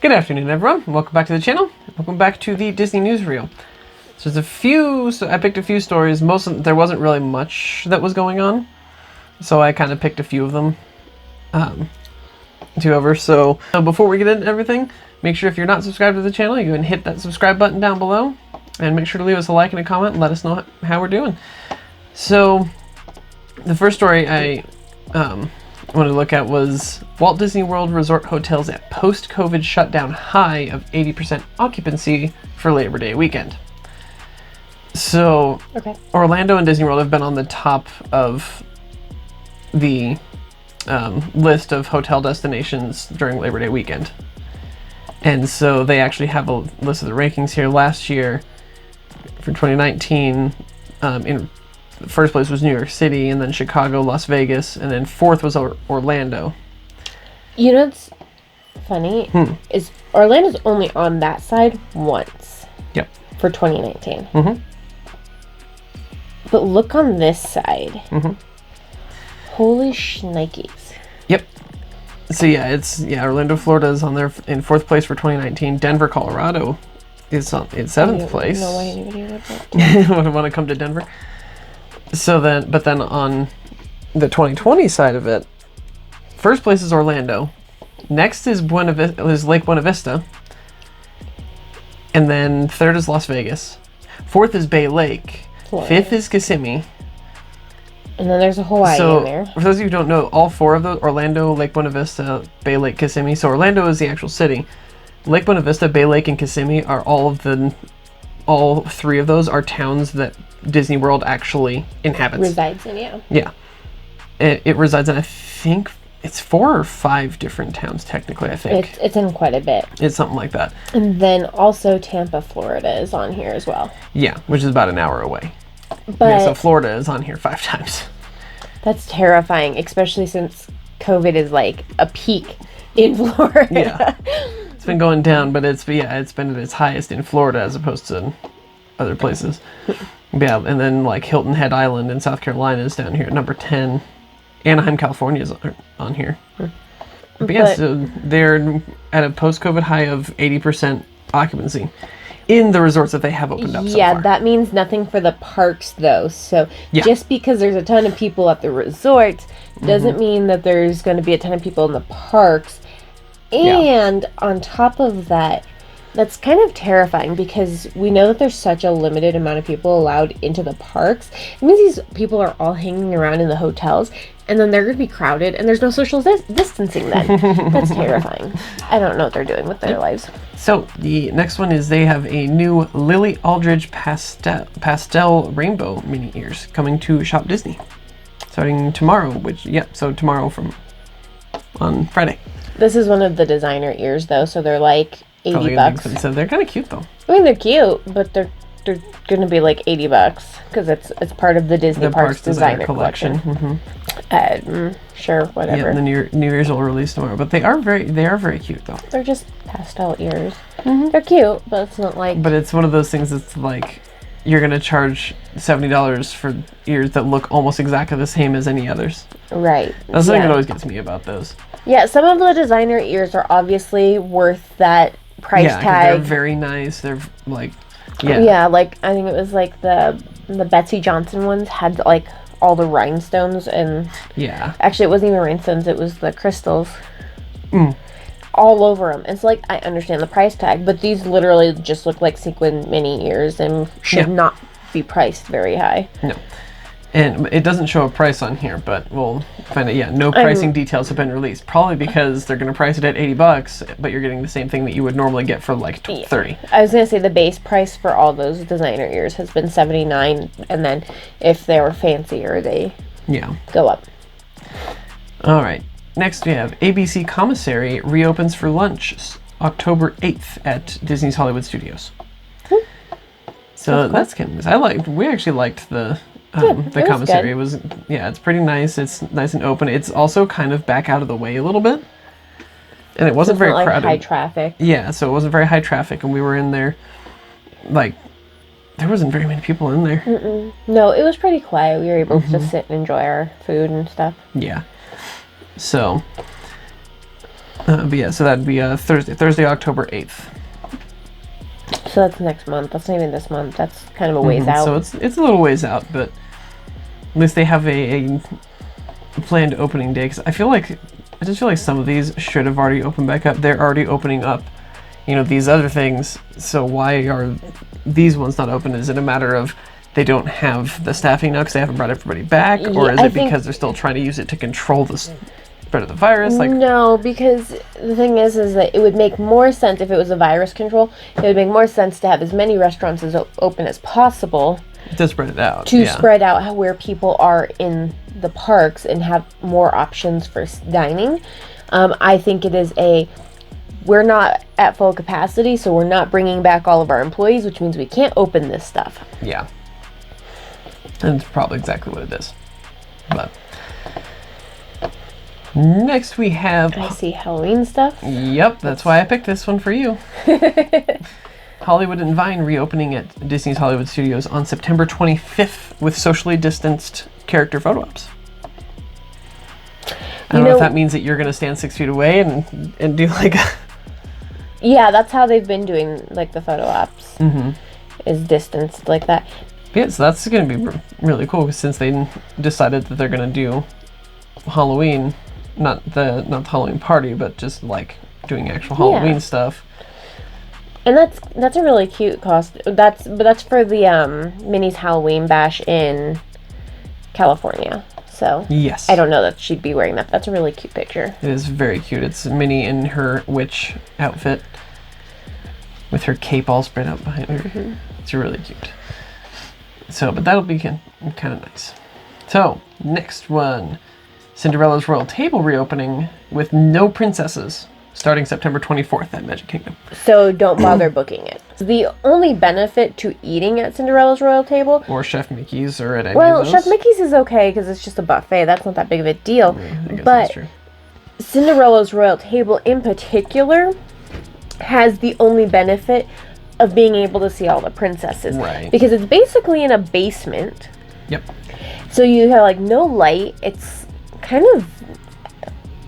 Good afternoon, everyone. Welcome back to the channel. Welcome back to the Disney Newsreel. So I picked a few stories. There wasn't really much that was going on, so I kind of picked a few of them to go over. So before we get into everything, make sure if you're not subscribed to the channel, you can hit that subscribe button down below, and make sure to leave us a like and a comment and let us know how we're doing. So the first story I wanted to look at was Walt Disney World Resort hotels at post-COVID shutdown high of 80% occupancy for Labor Day weekend. So Orlando and Disney World have been on the top of the list of hotel destinations during Labor Day weekend. And so they actually have a list of the rankings here. Last year, for 2019, in first place was New York City, and then Chicago, Las Vegas, and then fourth was Orlando. You know what's funny? Is Orlando's only on that side once. Yep. For 2019. Mm-hmm. But look on this side. Mm-hmm. Holy shnikes. Yep. So Orlando, Florida is on there in fourth place for 2019. Denver, Colorado is in seventh place. I don't know why anybody would that. Want to come to Denver? But then on the 2020 side of it, first place is Orlando. Next is Lake Buena Vista. And then third is Las Vegas. Fourth is Bay Lake. Florida. Fifth is Kissimmee. And then there's a Hawaii in there. For those of you who don't know, all four of those, Orlando, Lake Buena Vista, Bay Lake, Kissimmee. So Orlando is the actual city. Lake Buena Vista, Bay Lake, and Kissimmee are all three of those are towns that Disney World actually inhabits. Resides in, yeah. Yeah. It resides in, I think, it's 4 or 5 different towns, technically, I think. It's in quite a bit. It's something like that. And then also Tampa, Florida is on here as well. Yeah, which is about an hour away. But yeah, so Florida is on here 5 times. That's terrifying, especially since COVID is like a peak in Florida. Yeah. It's been going down, but it's been at its highest in Florida as opposed to other places. Yeah, and then like Hilton Head Island in South Carolina is down here at number 10. Anaheim, California is on here. But yeah, so they're at a post-COVID high of 80% occupancy in the resorts that they have opened up so far. Yeah, that means nothing for the parks though. So just because there's a ton of people at the resorts doesn't mean that there's going to be a ton of people in the parks. And on top of that, that's kind of terrifying because we know that there's such a limited amount of people allowed into the parks. It means these people are all hanging around in the hotels, and then they're going to be crowded, and there's no social distancing then. That's terrifying. I don't know what they're doing with their lives. So the next one is they have a new Lily Aldridge pastel rainbow mini ears coming to Shop Disney starting tomorrow, tomorrow on Friday. This is one of the designer ears though, so they're like $80. So they're kind of cute though. I mean, they're cute, but they're going to be like $80 because it's part of the Disney Parks Designer Collection. Mm-hmm. Sure, whatever. Yeah, the New Year's will release tomorrow, but they are very cute though. They're just pastel ears. They're cute, but it's not like. But it's one of those things that's like you're gonna charge $70 for ears that look almost exactly the same as any others. Right. That's the thing that always gets me about those. Yeah, some of the designer ears are obviously worth that price tag. They're very nice. They're like, yeah, like I think it was like the Betsy Johnson ones had like all the rhinestones and actually it wasn't even rhinestones, it was the crystals all over them. It's like I understand the price tag, but these literally just look like sequin mini ears and should not be priced very high. No. And it doesn't show a price on here, but we'll find it. Yeah, no pricing details have been released. Probably because they're going to price it at $80, but you're getting the same thing that you would normally get for like $30. I was going to say the base price for all those designer ears has been $79, and then if they were fancier, they go up. All right. Next we have ABC Commissary reopens for lunch October 8th at Disney's Hollywood Studios. So that's kind of nice. We actually liked the commissary. It was it's pretty nice. It's nice and open. It's also kind of back out of the way a little bit, and it wasn't very crowded. High traffic. Yeah, so it wasn't very high traffic, and we were in there. Like, there wasn't very many people in there. No, it was pretty quiet. We were able to just sit and enjoy our food and stuff. Yeah. So But yeah, so that'd be Thursday, October 8th. So that's next month. That's not even this month. That's kind of a ways out. So it's a little ways out, but at least they have a planned opening day. Because I just feel like some of these should have already opened back up. They're already opening up, these other things. So why are these ones not open? Is it a matter of they don't have the staffing now because they haven't brought everybody back, or is it because they're still trying to use it to control the spread of the virus? No, because the thing is that it would make more sense if it was a virus control. It would make more sense to have as many restaurants as open as possible to spread it out. Spread out where people are in the parks and have more options for dining. I think it is we're not at full capacity, so we're not bringing back all of our employees, which means we can't open this stuff. Yeah. And it's probably exactly what it is. But next we have... I see Halloween stuff. Yep, that's why I picked this one for you. Hollywood and Vine reopening at Disney's Hollywood Studios on September 25th with socially distanced character photo ops. I don't know if that means that you're going to stand 6 feet away and do like a... Yeah, that's how they've been doing like the photo ops. Is distanced like that. Yeah, so that's going to be really cool since they decided that they're going to do Halloween, not the Halloween party, but just like doing actual Halloween stuff. And that's a really cute costume. That's for the Minnie's Halloween Bash in California. So yes, I don't know that she'd be wearing that. That's a really cute picture. It is very cute. It's Minnie in her witch outfit with her cape all spread out behind her. It's really cute. So, but that'll be kind of nice. So, next one. Cinderella's Royal Table reopening with no princesses starting September 24th at Magic Kingdom. So, don't bother booking it. The only benefit to eating at Cinderella's Royal Table... Or Chef Mickey's or at any of those. Chef Mickey's is okay because it's just a buffet. That's not that big of a deal. I guess but that's true. Cinderella's Royal Table in particular has the only benefit of being able to see all the princesses. Right. Because it's basically in a basement. Yep. So you have like no light. It's kind of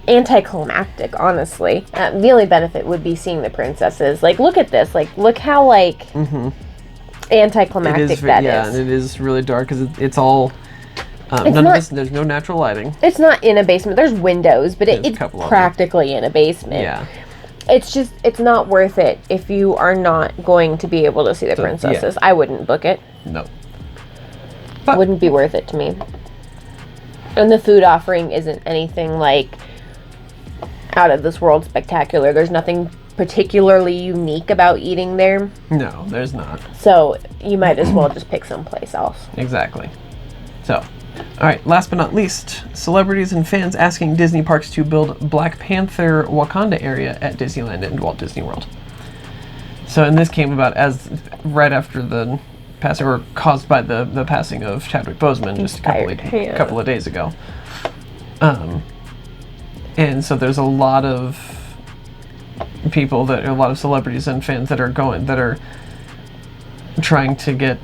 anticlimactic, honestly. The only benefit would be seeing the princesses. Like, look at this. Like, look how anticlimactic that is. Yeah, and it is really dark because it's all... there's no natural lighting. It's not in a basement. There's windows, but it's practically in a basement. Yeah. It's not worth it if you are not going to be able to see the princesses. Yeah. I wouldn't book it. No. But wouldn't be worth it to me. And the food offering isn't anything like out of this world spectacular. There's nothing particularly unique about eating there. No, there's not. So you might as well just pick someplace else. Exactly. So, all right, last but not least, celebrities and fans asking Disney parks to build Black Panther Wakanda area at Disneyland and Walt Disney World. So, and this came about right after the passing, or caused by the passing of Chadwick Boseman just a couple of days ago. And so there's a lot of a lot of celebrities and fans that are trying to get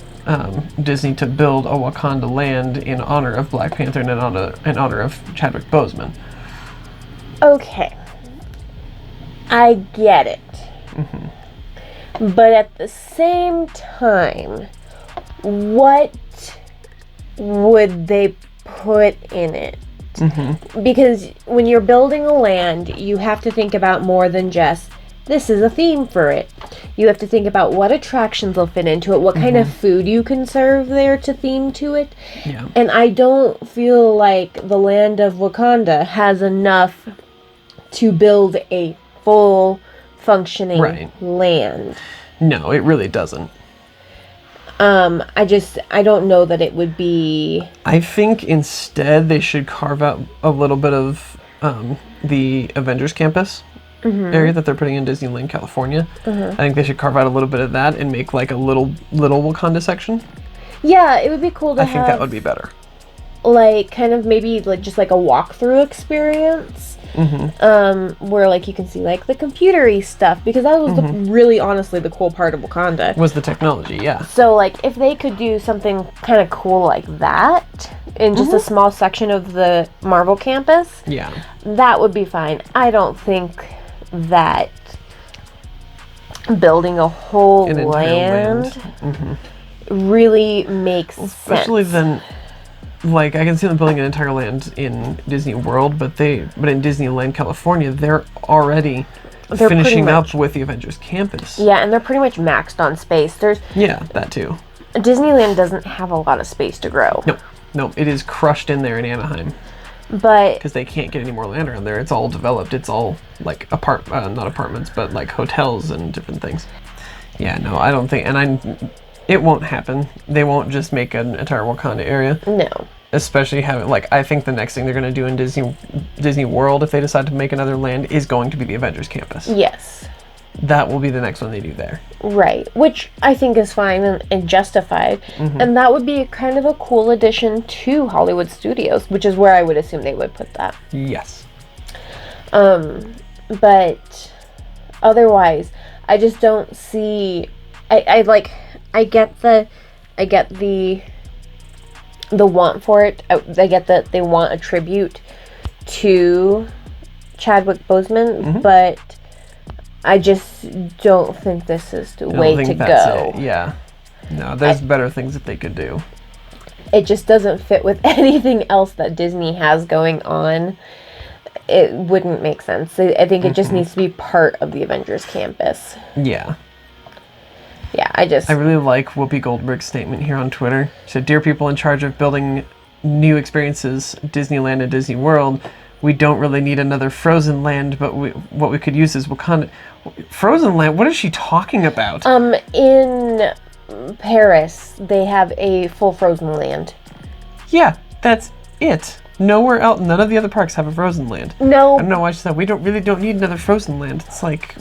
Disney to build a Wakanda land in honor of Black Panther and in honor of Chadwick Boseman. Okay. I get it. But at the same time, what would they put in it? Because when you're building a land, you have to think about more than just, this is a theme for it. You have to think about what attractions will fit into it, what kind of food you can serve there to theme to it. Yeah. And I don't feel like the land of Wakanda has enough to build a full functioning land. No, it really doesn't. I don't know that it would be... I think instead they should carve out a little bit of the Avengers campus area that they're putting in Disneyland, California. I think they should carve out a little bit of that and make like a little Wakanda section. Yeah, it would be cool to have... I think that would be better. Like, kind of maybe like just like a walkthrough experience. Where like you can see like the computery stuff, because that was really honestly the cool part of Wakanda. Was the technology, yeah. So like if they could do something kind of cool like that in just a small section of the Marvel campus, yeah, that would be fine. I don't think that building a whole An entire land Mm-hmm. really makes Especially sense. then, like, I can see them building an entire land in Disney World, but in Disneyland, California, they're already finishing up with the Avengers Campus. Yeah, and they're pretty much maxed on space. Yeah, that too. Disneyland doesn't have a lot of space to grow. No, it is crushed in there in Anaheim. But because they can't get any more land around there. It's all developed. It's all like not apartments, but like hotels and different things. Yeah, no, I don't think, it won't happen. They won't just make an entire Wakanda area. No. Especially having, like, I think the next thing they're going to do in Disney World, if they decide to make another land, is going to be the Avengers Campus. Yes. That will be the next one they do there. Right, which I think is fine and justified. Mm-hmm. And that would be kind of a cool addition to Hollywood Studios, which is where I would assume they would put that. Yes. But otherwise, I just don't see... I get the want for it. I get that they want a tribute to Chadwick Boseman, mm-hmm. but I just don't think this is the way to go. Yeah. No, there's better things that they could do. It just doesn't fit with anything else that Disney has going on. It wouldn't make sense. I think it just needs to be part of the Avengers Campus. Yeah. Yeah, I really like Whoopi Goldberg's statement here on Twitter. She said, "Dear people in charge of building new experiences, Disneyland and Disney World, we don't really need another Frozen Land, but what we could use is Wakanda." Frozen Land? What is she talking about? In Paris, they have a full Frozen Land. Yeah, that's it. Nowhere else, none of the other parks have a Frozen Land. No. I don't know why she said, we don't need another Frozen Land. It's like...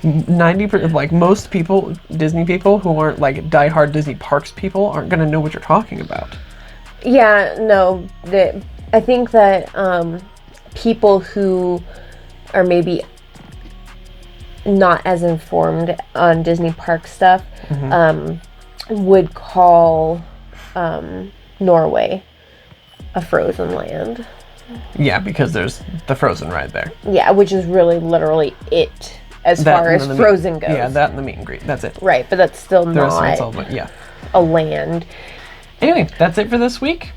90%, like, most people, Disney people who aren't like diehard Disney parks people aren't going to know what you're talking about. Yeah, no. I think that people who are maybe not as informed on Disney park stuff would call Norway a Frozen Land. Yeah, because there's the Frozen ride there. Yeah, which is really literally it. As far as Frozen goes. Yeah, that and the meet and greet. That's it. Right, but that's still not a land. Anyway, that's it for this week.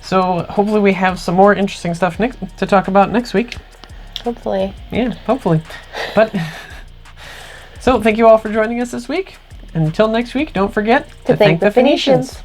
So hopefully we have some more interesting stuff to talk about next week. Hopefully. Yeah, hopefully. But, so thank you all for joining us this week. And until next week, don't forget to thank the Phoenicians.